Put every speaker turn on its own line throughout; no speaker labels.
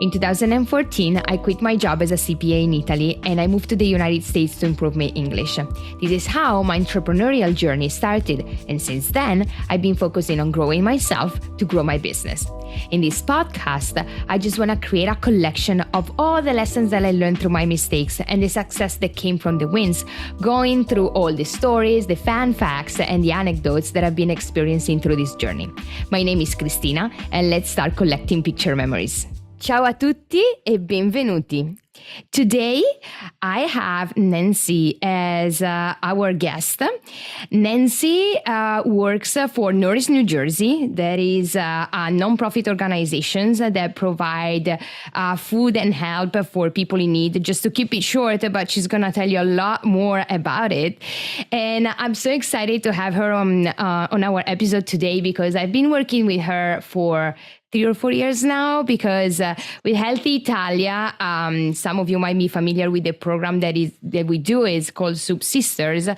In 2014, I quit my job as a CPA in Italy and I moved to the United States to improve my English. This is how my entrepreneurial journey started, and since then, I've been focusing on growing myself to grow my business. In this podcast, I just want to create a collection of all the lessons that I learned through my mistakes and the success that came from the wins, going through all the stories, the fun facts, and the anecdotes that I've been experiencing through this journey. My name is Cristina, and let's start collecting picture memories. Ciao a tutti e benvenuti. Today, I have Nancy as our guest. Nancy works for nourish.NJ. That is a non-profit organization that provide food and help for people in need. Just to keep it short, but she's going to tell you a lot more about it. And I'm so excited to have her on our episode today because I've been working with her for 3 or 4 years now, because with Healthy Italia, some of you might be familiar with the program that we do is called Soup Sisters.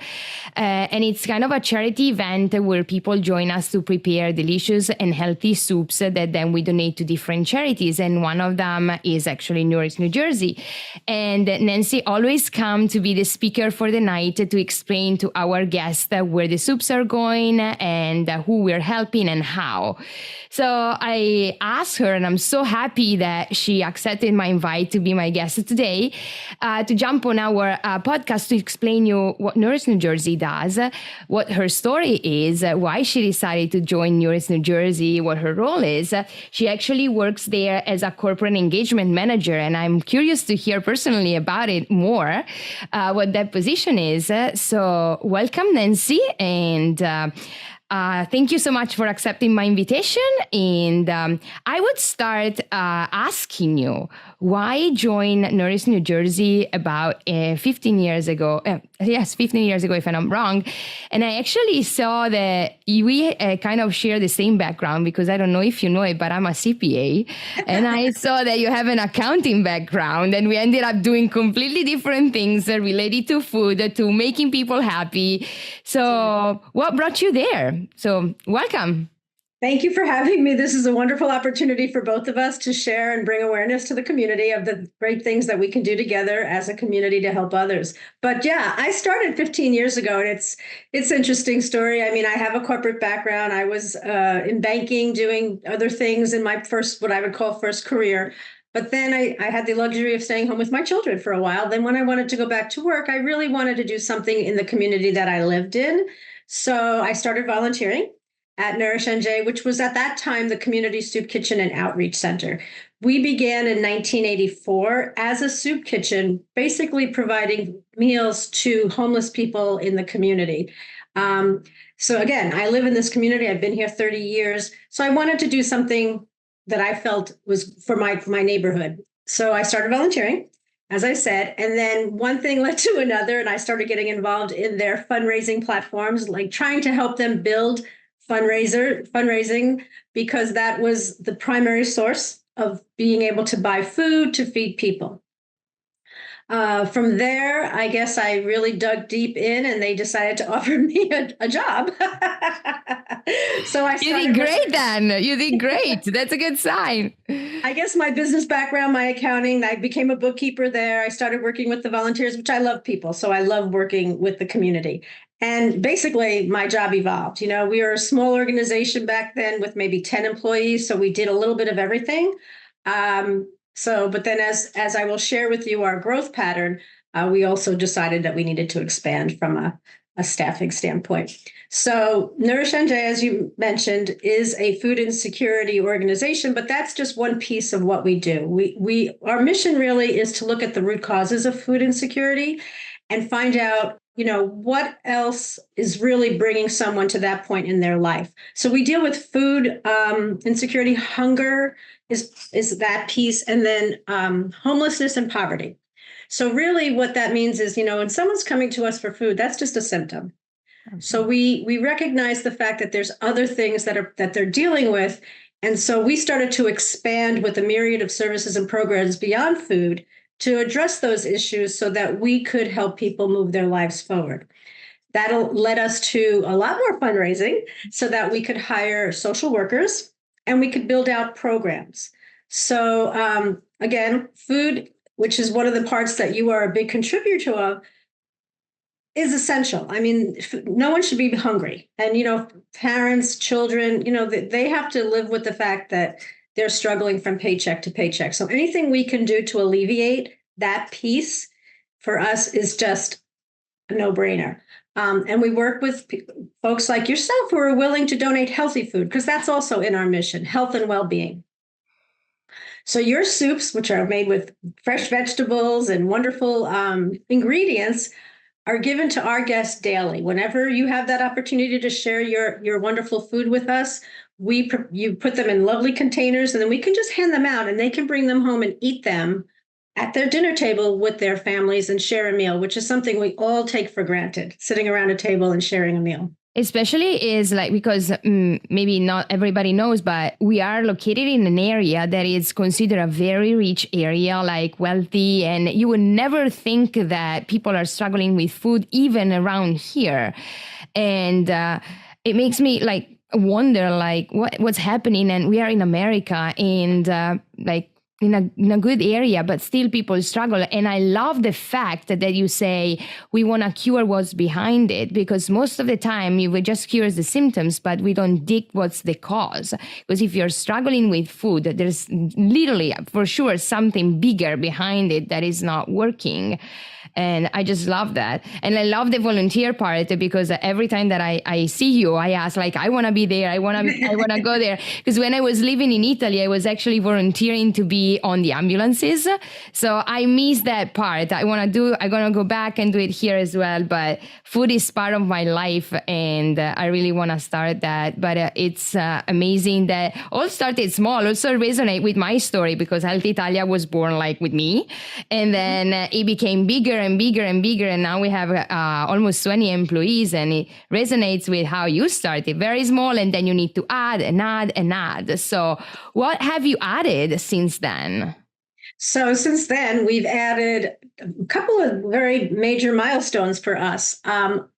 And it's kind of a charity event where people join us to prepare delicious and healthy soups that then we donate to different charities. And one of them is actually nourish.NJ. And Nancy always comes to be the speaker for the night to explain to our guests where the soups are going and who we're helping and how. So I asked her, and I'm so happy that she accepted my invite to be my guest today, to jump on our podcast to explain you what nourish.NJ does, what her story is, why she decided to join nourish.NJ, what her role is. She actually works there as a corporate engagement manager, and I'm curious to hear personally about it more, what that position is. So welcome, Nancy, and thank you so much for accepting my invitation. And I would start asking you, why join nourish.NJ about 15 years ago? Yes, 15 years ago, if I'm not wrong. And I actually saw that we kind of share the same background, because I don't know if you know it, but I'm a CPA. And I saw that you have an accounting background, and we ended up doing completely different things related to food, to making people happy. So what brought you there? So welcome.
Thank you for having me. This is a wonderful opportunity for both of us to share and bring awareness to the community of the great things that we can do together as a community to help others. But yeah, I started 15 years ago, and it's an interesting story. I mean, I have a corporate background. I was in banking, doing other things in my what I would call first career. But then I had the luxury of staying home with my children for a while. Then when I wanted to go back to work, I really wanted to do something in the community that I lived in. So I started volunteering at nourish.NJ, which was at that time the Community Soup Kitchen and Outreach Center. We began in 1984 as a soup kitchen, basically providing meals to homeless people in the community. So again, I live in this community. I've been here 30 years. So I wanted to do something that I felt was for my neighborhood. So I started volunteering, as I said, and then one thing led to another, and I started getting involved in their fundraising platforms, like trying to help them build fundraising, because that was the primary source of being able to buy food to feed people. From there, I guess I really dug deep in, and they decided to offer me a job. So I started.
You did great then. You did great. That's a good sign.
I guess my business background, my accounting, I became a bookkeeper there. I started working with the volunteers, which I love people. So I love working with the community. And basically, my job evolved. You know, we were a small organization back then with maybe 10 employees. So we did a little bit of everything. But then as I will share with you our growth pattern, we also decided that we needed to expand from a staffing standpoint. So nourish.NJ, as you mentioned, is a food insecurity organization, but that's just one piece of what we do. Our mission really is to look at the root causes of food insecurity and find out, you know, what else is really bringing someone to that point in their life. So we deal with food insecurity, hunger is that piece, and then homelessness and poverty. So really what that means is, you know, when someone's coming to us for food, that's just a symptom. Okay. So we recognize the fact that there's other things that they're dealing with. And so we started to expand with a myriad of services and programs beyond food to address those issues so that we could help people move their lives forward. That'll led us to a lot more fundraising so that we could hire social workers and we could build out programs. So again, food, which is one of the parts that you are a big contributor of, is essential. I mean, no one should be hungry. And, parents, children, they have to live with the fact that they're struggling from paycheck to paycheck. So anything we can do to alleviate that piece for us is just a no-brainer. And we work with folks like yourself who are willing to donate healthy food, because that's also in our mission, health and well-being. So your soups, which are made with fresh vegetables and wonderful ingredients, are given to our guests daily. Whenever you have that opportunity to share your wonderful food with us, you put them in lovely containers, and then we can just hand them out, and they can bring them home and eat them at their dinner table with their families and share a meal, which is something we all take for granted, sitting around a table and sharing a meal.
Especially is like, because maybe not everybody knows, but we are located in an area that is considered a very rich area, like wealthy, and you would never think that people are struggling with food even around here. And it makes me like wonder like what's happening. And we are in America, and like in a good area, but still people struggle. And I love the fact that you say we want to cure what's behind it, because most of the time we just cure the symptoms, but we don't dig what's the cause. Because if you're struggling with food, there's literally for sure something bigger behind it that is not working. And I just love that. And I love the volunteer part, because every time that I see you, I ask like, I want to be there. I want to go there. Because when I was living in Italy, I was actually volunteering to be on the ambulances. So I miss that part. I'm going to go back and do it here as well. But food is part of my life, and I really want to start that. But it's amazing that all started small. Also resonate with my story, because Health Italia was born like with me. And then it became bigger and bigger and bigger. And now we have almost 20 employees, and it resonates with how you started, very small. And then you need to add and add and add. So what have you added since then?
So since then, we've added a couple of very major milestones for us.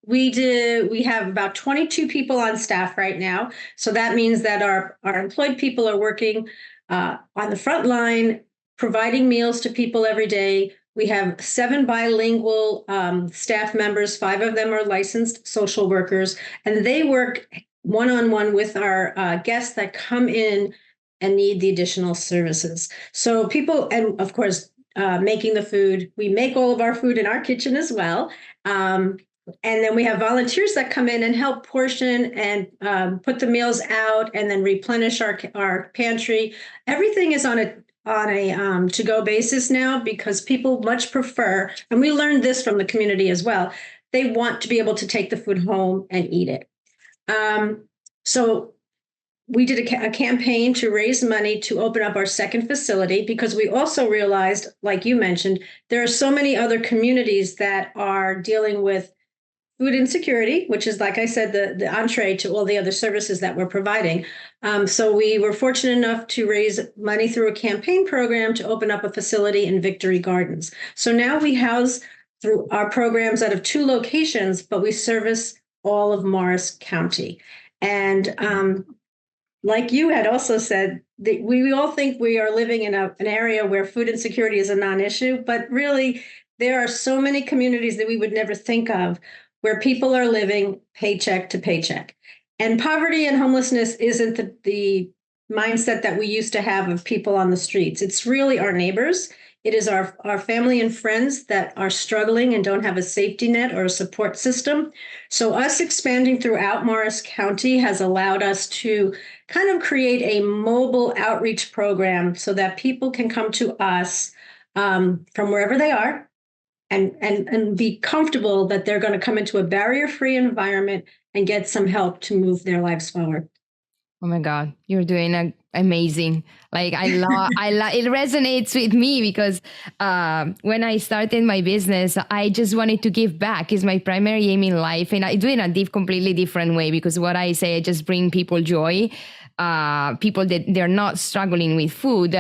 We have about 22 people on staff right now. So that means that our employed people are working on the front line, providing meals to people every day. We have 7 bilingual staff members. 5 of them are licensed social workers, and they work one-on-one with our guests that come in and need the additional services. So people, and of course, making the food. We make all of our food in our kitchen as well. And then we have volunteers that come in and help portion and put the meals out, and then replenish our pantry. Everything is on a to-go basis now, because people much prefer, and we learned this from the community as well, they want to be able to take the food home and eat it. So we did a campaign to raise money to open up our second facility, because we also realized, like you mentioned, there are so many other communities that are dealing with food insecurity, which is, like I said, the entree to all the other services that we're providing. So we were fortunate enough to raise money through a campaign program to open up a facility in Victory Gardens. So now we house through our programs out of 2 locations, but we service all of Morris County. And like you had also said, that we all think we are living in an area where food insecurity is a non-issue, but really there are so many communities that we would never think of where people are living paycheck to paycheck. And poverty and homelessness isn't the mindset that we used to have of people on the streets. It's really our neighbors. It is our family and friends that are struggling and don't have a safety net or a support system. So us expanding throughout Morris County has allowed us to kind of create a mobile outreach program so that people can come to us from wherever they are, and be comfortable that they're going to come into a barrier-free environment and get some help to move their lives forward.
Oh my God, you're doing amazing. Like it resonates with me, because when I started my business, I just wanted to give back is my primary aim in life. And I do it in a completely different way, because what I say, I just bring people joy, people that they're not struggling with food.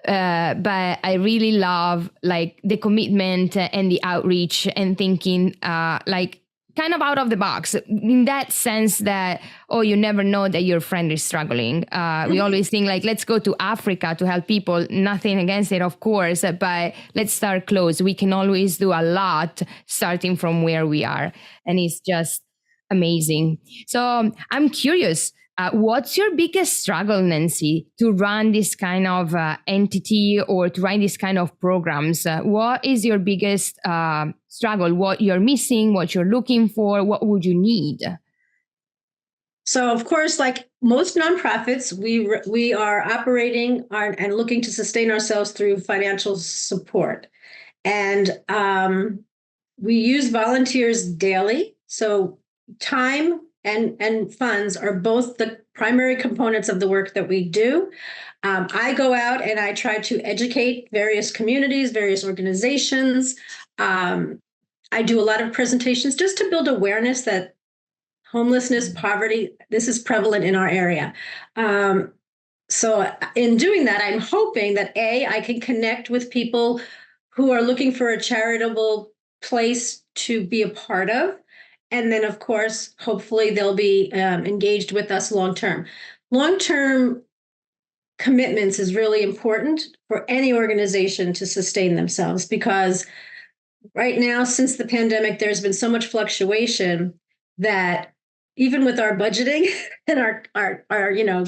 But I really love like the commitment and the outreach, and thinking like kind of out of the box in that sense that, oh, you never know that your friend is struggling. We always think like, let's go to Africa to help people. Nothing against it, of course, but let's start close. We can always do a lot starting from where we are. And it's just amazing. So I'm curious, what's your biggest struggle, Nancy, to run this kind of entity or to run this kind of programs? What is your biggest struggle? What you're missing, what you're looking for, what would you need?
So, of course, like most nonprofits, we are operating and looking to sustain ourselves through financial support. And we use volunteers daily. So time and funds are both the primary components of the work that we do. I go out and I try to educate various communities, various organizations. I do a lot of presentations just to build awareness that homelessness, poverty, this is prevalent in our area. So in doing that, I'm hoping that I can connect with people who are looking for a charitable place to be a part of. And then, of course, hopefully they'll be engaged with us long-term. Long-term commitments is really important for any organization to sustain themselves, because right now, since the pandemic, there's been so much fluctuation that even with our budgeting and our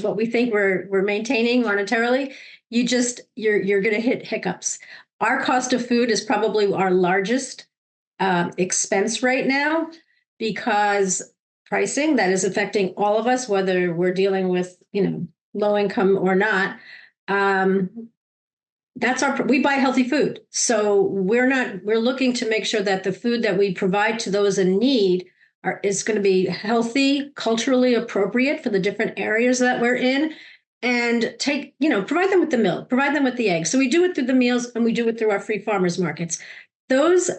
what we think we're maintaining monetarily, you're going to hit hiccups. Our cost of food is probably our largest expense right now, because pricing that is affecting all of us, whether we're dealing with low income or not. We buy healthy food, so we're looking to make sure that the food that we provide to those in need is going to be healthy, culturally appropriate for the different areas that we're in, and provide them with the milk, provide them with the eggs. So we do it through the meals, and we do it through our free farmers markets. Those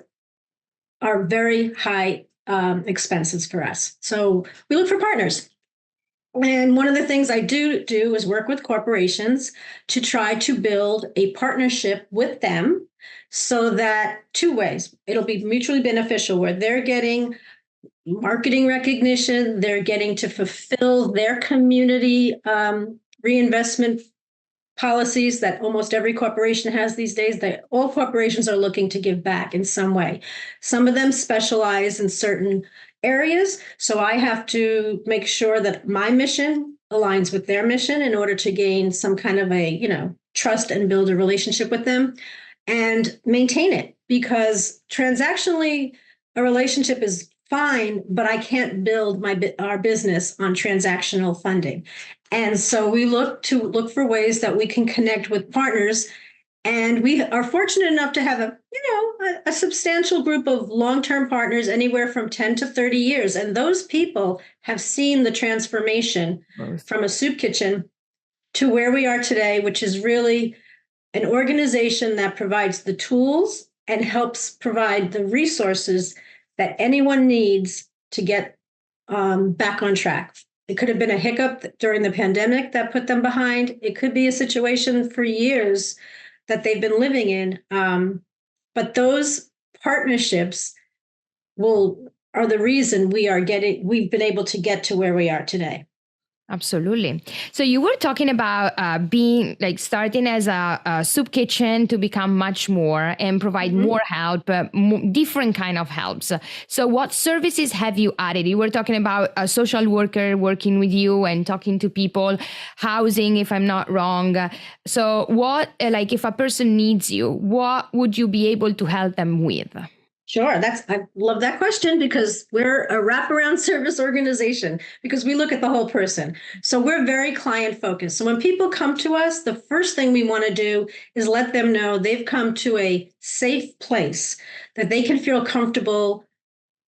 are very high expenses for us. So we look for partners. And one of the things I do is work with corporations to try to build a partnership with them, so that two ways, it'll be mutually beneficial, where they're getting marketing recognition, they're getting to fulfill their community reinvestment policies that almost every corporation has these days. All corporations are looking to give back in some way. Some of them specialize in certain areas, so I have to make sure that my mission aligns with their mission in order to gain some kind of a trust and build a relationship with them and maintain it, because transactionally a relationship is fine, but I can't build our business on transactional funding. And so we look for ways that we can connect with partners. And we are fortunate enough to have a substantial group of long-term partners, anywhere from 10 to 30 years. And those people have seen the transformation from a soup kitchen to where we are today, which is really an organization that provides the tools and helps provide the resources that anyone needs to get back on track. It could have been a hiccup during the pandemic that put them behind. It could be a situation for years that they've been living in. But those partnerships are the reason we've been able to get to where we are today.
Absolutely. So you were talking about starting as a soup kitchen to become much more and provide more help, different kind of helps. So what services have you added? You were talking about a social worker working with you and talking to people, housing, if I'm not wrong. So what, if a person needs you, what would you be able to help them with?
Sure. I love that question, because we're a wraparound service organization, because we look at the whole person. So we're very client focused. So when people come to us, the first thing we want to do is let them know they've come to a safe place, that they can feel comfortable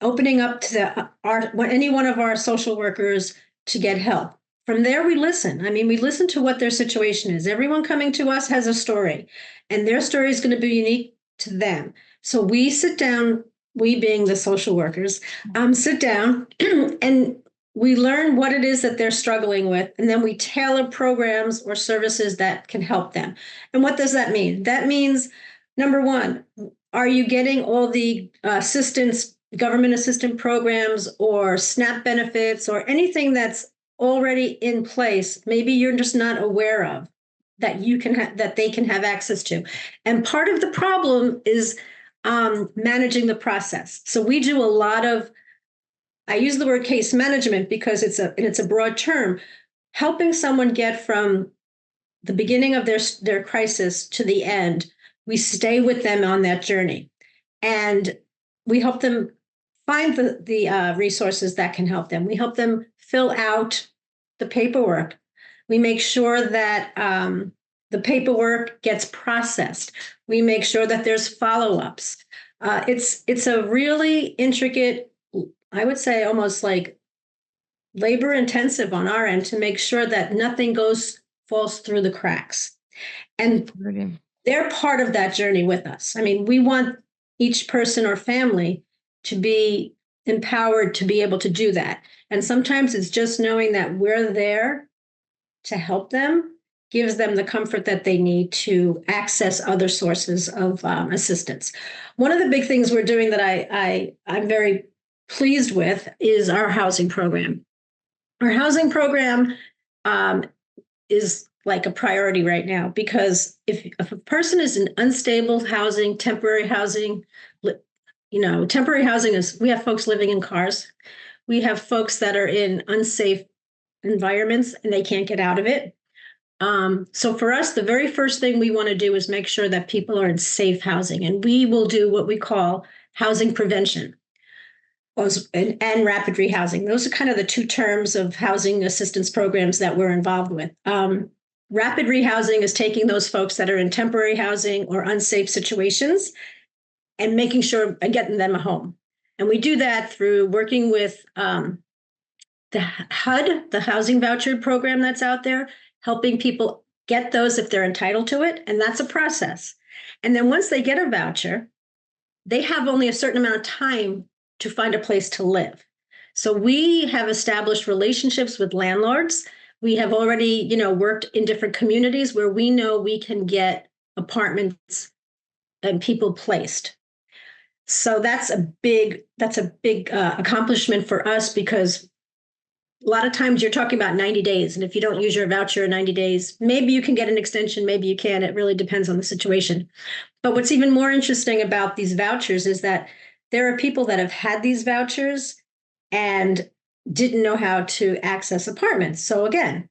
opening up to any one of our social workers to get help. From there, we listen. We listen to what their situation is. Everyone coming to us has a story, and their story is going to be unique to them. So we sit down, we being the social workers, sit down and we learn what it is that they're struggling with. And then we tailor programs or services that can help them. And what does that mean? That means, number one, are you getting all the assistance government assistance programs or SNAP benefits or anything that's already in place, maybe you're just not aware of that that they can have access to. And part of the problem is managing the process. So we do a lot of, I use the word case management because it's a broad term, helping someone get from the beginning of their crisis to the end. We stay with them on that journey, and we help them find the resources that can help them. We help them fill out the paperwork. We make sure that the paperwork gets processed. We make sure that there's follow-ups. It's a really intricate, I would say almost like labor intensive on our end to make sure that nothing falls through the cracks. And they're part of that journey with us. I mean, we want each person or family to be empowered to be able to do that. And sometimes it's just knowing that we're there to help them gives them the comfort that they need to access other sources of assistance. One of the big things we're doing that I'm very pleased with is our housing program. Our housing program is like a priority right now, because if a person is in unstable housing, temporary housing, temporary housing is, we have folks living in cars. We have folks that are in unsafe environments and they can't get out of it. So for us, the very first thing we want to do is make sure that people are in safe housing. And we will do what we call housing prevention and rapid rehousing. Those are kind of the two terms of housing assistance programs that we're involved with. Rapid rehousing is taking those folks that are in temporary housing or unsafe situations and making sure and getting them a home. And we do that through working with the HUD, the housing voucher program that's out there, helping people get those if they're entitled to it. And that's a process. And then once they get a voucher, they have only a certain amount of time to find a place to live. So we have established relationships with landlords. We have already, worked in different communities where we know we can get apartments and people placed. So that's a big accomplishment for us, because a lot of times you're talking about 90 days. And if you don't use your voucher in 90 days, maybe you can get an extension, maybe you can. It really depends on the situation. But what's even more interesting about these vouchers is that there are people that have had these vouchers and didn't know how to access apartments. So again,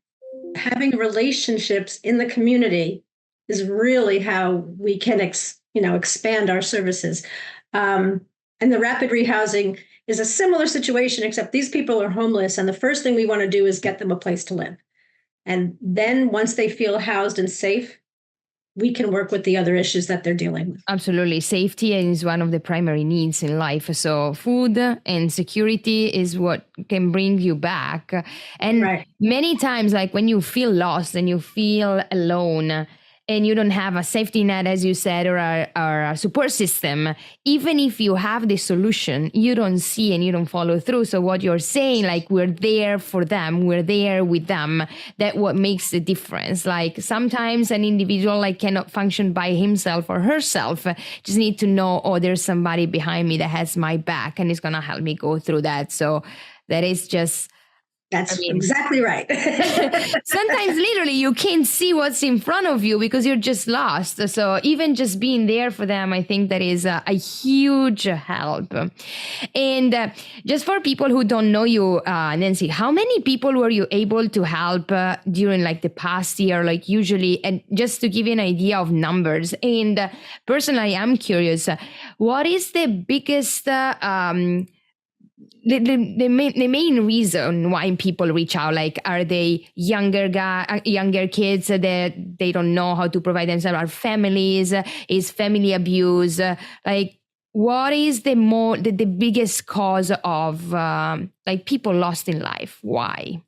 having relationships in the community is really how we can expand our services. And the rapid rehousing is a similar situation, except these people are homeless. And the first thing we want to do is get them a place to live. And then once they feel housed and safe, we can work with the other issues that they're dealing with.
Absolutely. Safety is one of the primary needs in life. So food and security is what can bring you back. And many times, like when you feel lost and you feel alone, and you don't have a safety net, as you said, or a support system, even if you have the solution, you don't see and you don't follow through. So what you're saying, like, we're there for them, we're there with them, that what makes the difference. Like sometimes an individual cannot function by himself or herself, just need to know, oh, there's somebody behind me that has my back and is going to help me go through that. So that is just...
exactly right.
Sometimes literally you can't see what's in front of you because you're just lost. So even just being there for them, I think that is a huge help. And just for people who don't know you, Nancy, how many people were you able to help during the past year, usually? And just to give you an idea of numbers. And personally, I'm curious, what is the biggest... The main reason why people reach out, are they younger kids that they don't know how to provide themselves? Are families? Is family abuse? What is the biggest cause of people lost in life? Why?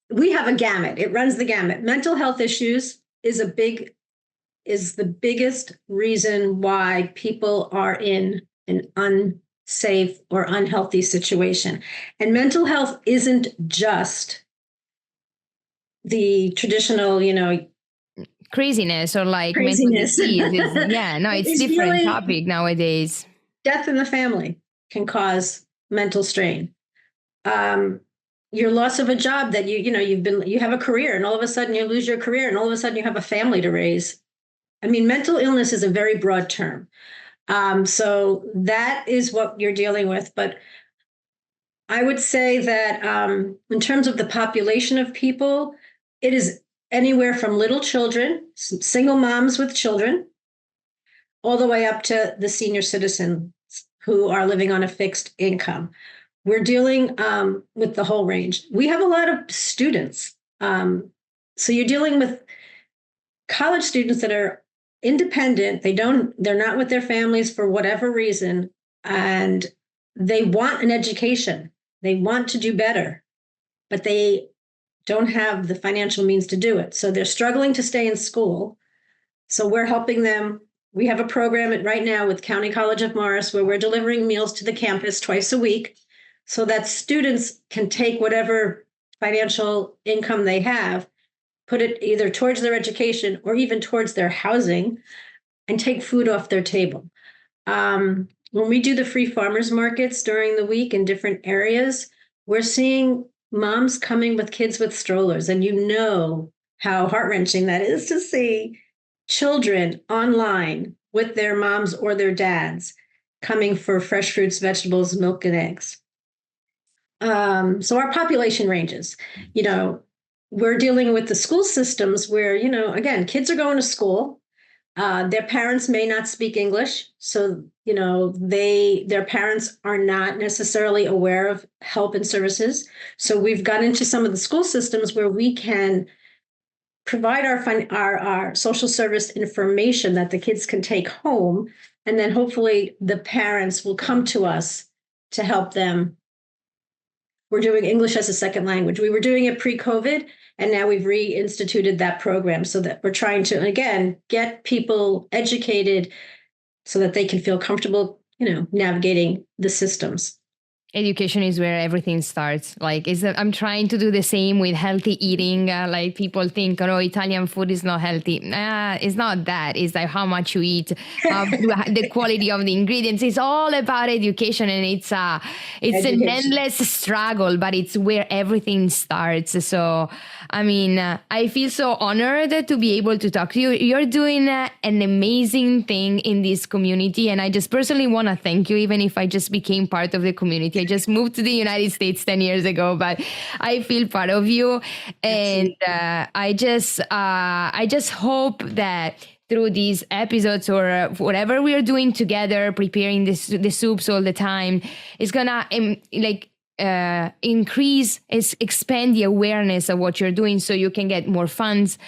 We have a gamut. It runs the gamut. Mental health issues is the biggest reason why people are in an unsafe or unhealthy situation. And mental health isn't just the traditional,
craziness or like mental
Craziness.
disease. It's
It's
different
really
topic nowadays.
death in the family can cause mental strain. Um, your loss of a job that you have a career and all of a sudden you lose your career and all of a sudden you have a family to raise. I mean, mental illness is a very broad term. So that is what you're dealing with. But I would say that in terms of the population of people, it is anywhere from little children, single moms with children, all the way up to the senior citizens who are living on a fixed income. We're dealing with the whole range. We have a lot of students. So you're dealing with college students that are independent. They're not with their families for whatever reason, and they want an education. They want to do better, but they don't have the financial means to do it. So they're struggling to stay in school. So we're helping them. We have a program right now with County College of Morris where we're delivering meals to the campus twice a week so that students can take whatever financial income they have, put it either towards their education or even towards their housing, and take food off their table. When we do the free farmers markets during the week in different areas, we're seeing moms coming with kids with strollers. And you know how heart-wrenching that is to see children online with their moms or their dads coming for fresh fruits, vegetables, milk, and eggs. So our population ranges. We're dealing with the school systems where, again, kids are going to school. Their parents may not speak English. So, their parents are not necessarily aware of help and services. So we've got into some of the school systems where we can provide our social service information that the kids can take home. And then hopefully the parents will come to us to help them. We're doing English as a second language. We were doing it pre-COVID, and now we've reinstituted that program so that we're trying to, again, get people educated so that they can feel comfortable, navigating the systems.
Education is where everything starts. I'm trying to do the same with healthy eating. Like people think, oh, Italian food is not healthy. It's not that. It's like how much you eat, the quality of the ingredients. It's all about education, and it's an endless struggle, but it's where everything starts. So, I feel so honored to be able to talk to you. You're doing an amazing thing in this community, and I just personally want to thank you, even if I just became part of the community. I just moved to the United States 10 years ago, but I feel part of you. And I just hope that through these episodes or whatever we are doing together, preparing the soups all the time, it's gonna expand the awareness of what you're doing, so you can get more funds,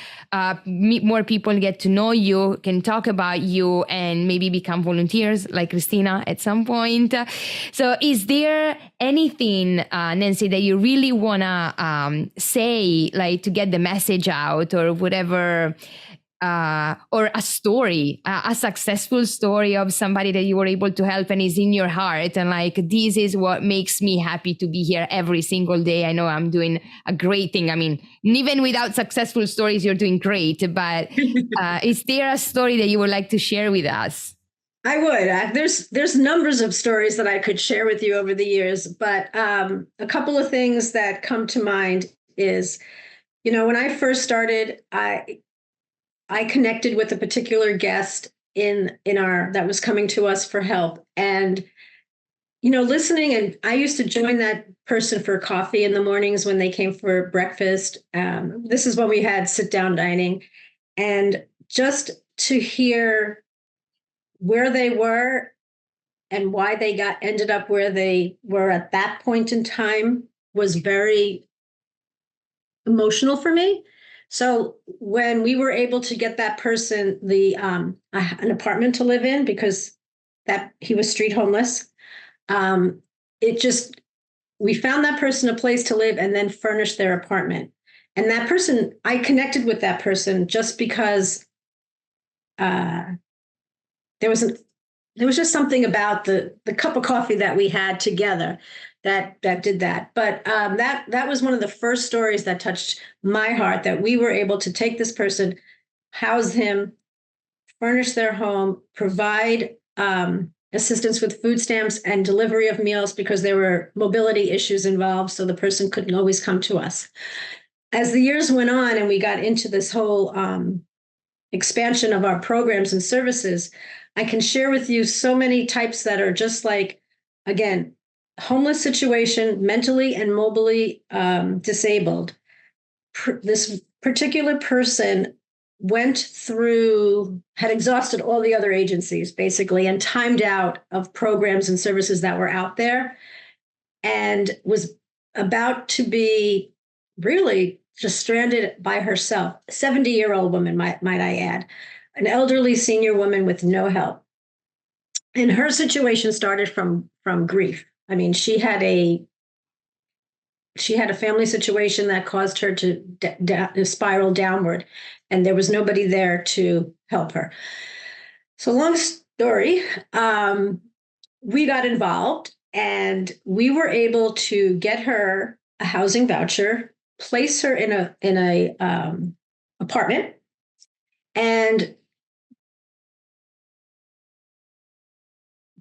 more people get to know you, can talk about you, and maybe become volunteers like Christina at some point. So is there anything, Nancy, that you really want to say, like to get the message out or whatever, or a story, a successful story of somebody that you were able to help and is in your heart, and like, this is what makes me happy to be here every single day. I know I'm doing a great thing. Even without successful stories, you're doing great. But is there a story that you would like to share with us?
I would. There's numbers of stories that I could share with you over the years, but a couple of things that come to mind is, when I first started, I connected with a particular guest that was coming to us for help, and listening. And I used to join that person for coffee in the mornings when they came for breakfast. This is when we had sit down dining, and just to hear where they were and why they ended up where they were at that point in time was very emotional for me. So when we were able to get that person an apartment to live in, because he was street homeless, we found that person a place to live and then furnished their apartment. And that person, I connected with that person just because there was just something about the cup of coffee that we had together that did that. But that was one of the first stories that touched my heart, that we were able to take this person house him, furnish their home, provide assistance with food stamps and delivery of meals because there were mobility issues involved, so the person couldn't always come to us. As the years went on and we got into this whole expansion of our programs and services, I can share with you so many types that are just like, again, homeless situation, mentally and mobily disabled. This particular person had exhausted all the other agencies basically and timed out of programs and services that were out there and was about to be really just stranded by herself. 70-year-old woman, might I add, an elderly senior woman with no help. And her situation started from grief. I mean, she had a family situation that caused her to spiral downward, and there was nobody there to help her. So long story, we got involved, and we were able to get her a housing voucher, place her in a apartment, and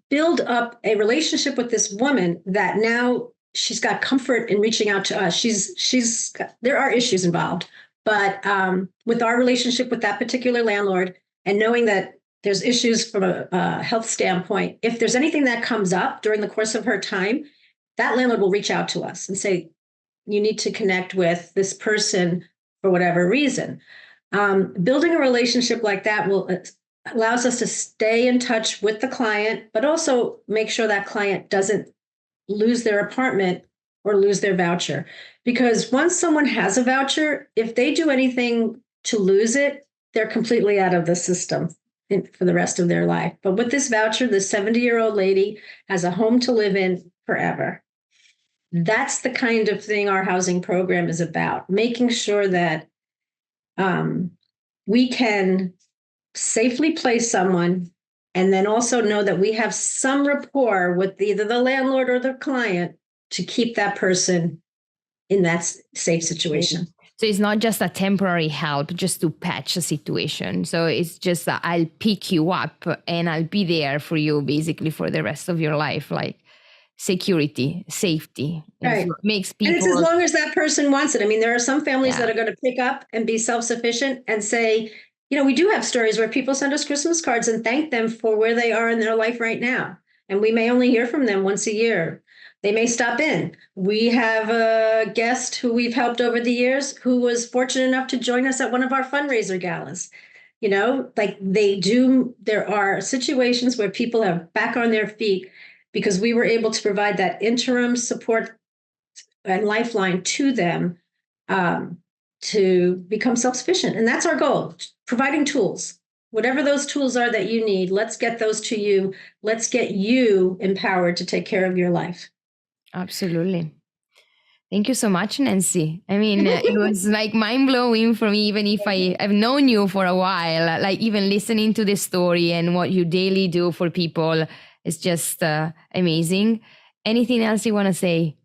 build up a relationship with this woman that now she's got comfort in reaching out to us. There are issues involved, but with our relationship with that particular landlord and knowing that there's issues from a health standpoint, if there's anything that comes up during the course of her time, that landlord will reach out to us and say, you need to connect with this person for whatever reason. Building a relationship like that allows us to stay in touch with the client, but also make sure that client doesn't lose their apartment or lose their voucher. Because once someone has a voucher, if they do anything to lose it, they're completely out of the system for the rest of their life. But with this voucher, the 70-year-old lady has a home to live in forever. That's the kind of thing our housing program is about, making sure that we can safely place someone and then also know that we have some rapport with either the landlord or the client to keep that person in that safe situation.
So it's not just a temporary help just to patch a situation. So it's just I'll pick you up and I'll be there for you basically for the rest of your life, like security, safety.
Right.
So it makes people.
And it's as long as that person wants it. I mean, there are some families that are going to pick up and be self-sufficient and say, we do have stories where people send us Christmas cards and thank them for where they are in their life right now. And we may only hear from them once a year. They may stop in. We have a guest who we've helped over the years who was fortunate enough to join us at one of our fundraiser galas. There are situations where people are back on their feet because we were able to provide that interim support and lifeline to them to become self-sufficient. And that's our goal, providing tools. Whatever those tools are that you need, let's get those to you. Let's get you empowered to take care of your life.
Absolutely. Thank you so much, Nancy. I mean, it was like mind-blowing for me, even if I've known you for a while, like even listening to this story and what you daily do for people is just amazing. Anything else you want to say?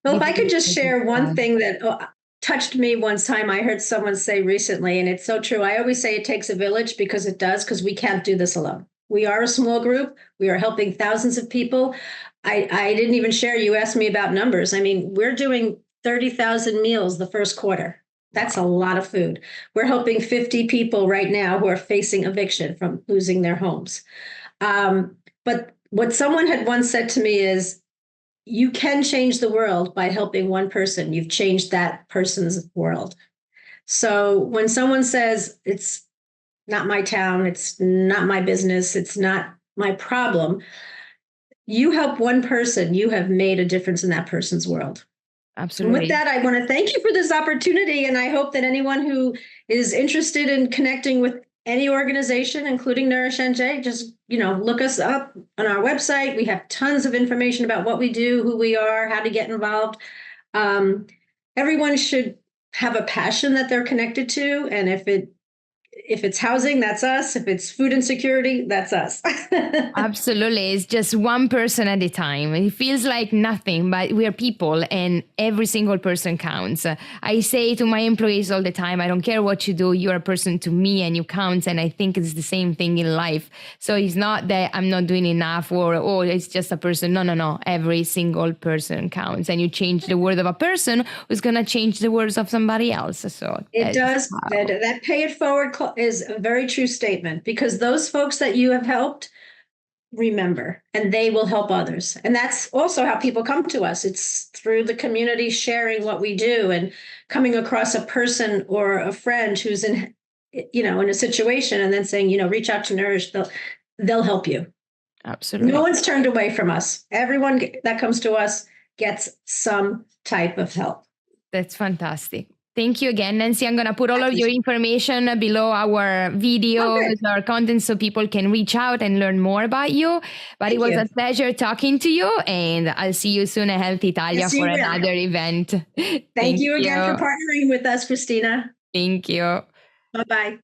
Well, if I could just share one thing that touched me one time, I heard someone say recently, and it's so true. I always say it takes a village because it does, because we can't do this alone. We are a small group. We are helping thousands of people. I didn't even share, you asked me about numbers. I mean, we're doing 30,000 meals the first quarter. That's a lot of food. We're helping 50 people right now who are facing eviction from losing their homes. But what someone had once said to me is, you can change the world by helping one person. You've changed that person's world. So when someone says, it's not my town, it's not my business, it's not my problem, you help one person, you have made a difference in that person's world.
Absolutely.
And with that, I want to thank you for this opportunity. And I hope that anyone who is interested in connecting with any organization, including nourish.NJ, just, look us up on our website. We have tons of information about what we do, who we are, how to get involved. Everyone should have a passion that they're connected to. And if if it's housing, that's us. If it's food insecurity, that's us.
Absolutely. It's just one person at a time. It feels like nothing, but we are people and every single person counts. I say to my employees all the time, I don't care what you do, you're a person to me and you count. And I think it's the same thing in life. So it's not that I'm not doing enough or, oh, it's just a person. No. Every single person counts. And you change the word of a person who's going to change the words of somebody else. So
it does. That pay it forward is a very true statement, because those folks that you have helped, remember, and they will help others. And that's also how people come to us. It's through the community sharing what we do and coming across a person or a friend who's in a situation, and then saying, reach out to Nourish. They'll help you.
Absolutely.
No one's turned away from us. Everyone that comes to us gets some type of help.
That's fantastic. Thank you again, Nancy. I'm going to put all of your information below our videos, our content, so people can reach out and learn more about you. But it was a pleasure talking to you, and I'll see you soon at Health Italia for another event.
Thank you again for partnering with us, Christina.
Thank you.
Bye-bye.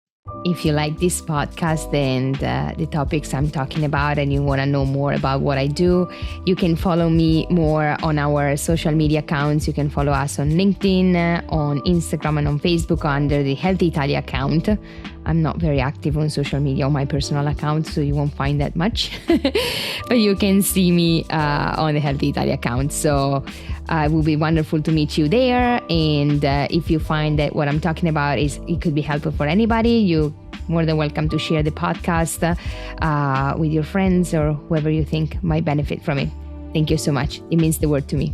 If you like this podcast and the topics I'm talking about, and you want to know more about what I do, you can follow me more on our social media accounts. You can follow us on LinkedIn, on Instagram, and on Facebook under the Health Italia account. I'm not very active on social media on my personal account, so you won't find that much. But you can see me on the Health Italia account. So it will be wonderful to meet you there. And if you find that what I'm talking about it could be helpful for anybody, you're more than welcome to share the podcast with your friends or whoever you think might benefit from it. Thank you so much. It means the world to me.